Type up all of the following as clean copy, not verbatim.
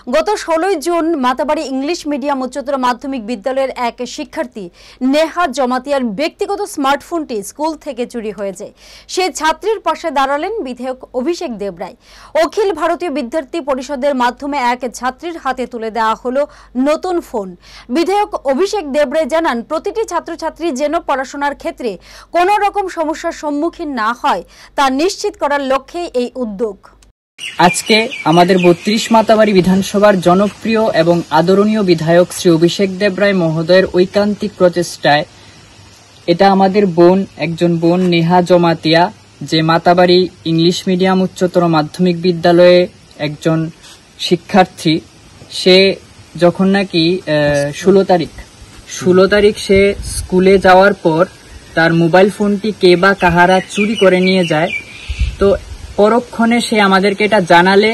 গত 16 June Matabari English medium উচ্চতর মাধ্যমিক বিদ্যালয়ের এক শিক্ষার্থী নেহা জমাতিয়ার ব্যক্তিগত স্মার্টফোনটি স্কুল থেকে চুরি হয়ে যায়। সেই ছাত্রীর পাশে দাঁড়ালেন বিধায়ক অভিষেক দেবরায়। অখিল ভারতীয় বিদ্যার্থী পরিষদের মাধ্যমে এক ছাত্রীর হাতে তুলে দেওয়া হলো নতুন ফোন। বিধায়ক অভিষেক দেবরায় জানান, প্রতিটি ছাত্রছাত্রী যেন পড়াশোনার ক্ষেত্রে কোনো রকম সমস্যার সম্মুখীন না হয় তা নিশ্চিত করার লক্ষ্যে এই উদ্যোগ। আজকে আমাদের 32 মাতাবাড়ি বিধানসভার জনপ্রিয় এবং আদরণীয় বিধায়ক শ্রী অভিষেক দেবরায় মহোদয়ের ঐকান্তিক প্রচেষ্টায় এটা আমাদের একজন বোন নেহা জমাতিয়া, যে মাতাবাড়ি ইংলিশ মিডিয়াম উচ্চতর মাধ্যমিক বিদ্যালয়ে একজন শিক্ষার্থী। সে যখন নাকি 16 তারিখ সে স্কুলে যাওয়ার পর তার মোবাইল ফোনটি কে বা কাহারা চুরি করে নিয়ে যায়। তো পরক্ষণে সে আমাদেরকে এটা জানালে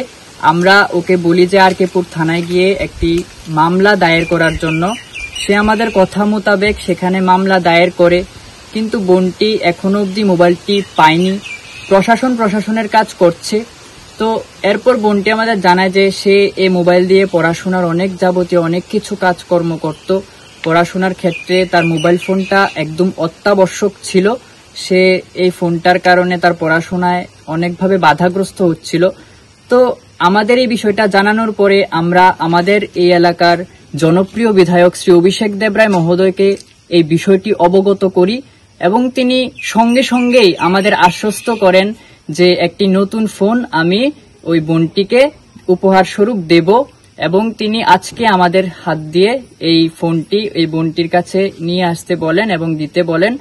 আমরা ওকে বলি যে আরকেপুর থানায় গিয়ে একটি মামলা দায়ের করার জন্য। সে আমাদের কথা মোতাবেক সেখানে মামলা দায়ের করে, কিন্তু বোনটি এখনো অবধি মোবাইলটি পায়নি। প্রশাসনের কাজ করছে। তো এরপর বোনটি আমাদের জানায় যে সে এই মোবাইল দিয়ে পড়াশোনার যাবতীয় অনেক কিছু কাজকর্ম করত। পড়াশোনার ক্ষেত্রে তার মোবাইল ফোনটা একদম অত্যাবশ্যক ছিল। সে এই ফোনটার কারণে তার পড়াশোনায় অনেকভাবে বাধাগ্রস্ত হচ্ছিল। তো আমাদের এই বিষয়টা জানানোর পরে আমরা আমাদের এই এলাকার জনপ্রিয় বিধায়ক শ্রী অভিষেক দেবরায় মহোদয়কে এই বিষয়টি অবগত করি এবং তিনি সঙ্গে সঙ্গেই আমাদের আশ্বস্ত করেন যে একটি নতুন ফোন আমি ওই বোনটিকে উপহার স্বরূপ দেব, এবং তিনি আজকে আমাদের হাত দিয়ে এই ফোনটি এই বোনটির কাছে নিয়ে আসতে বলেন এবং দিতে বলেন।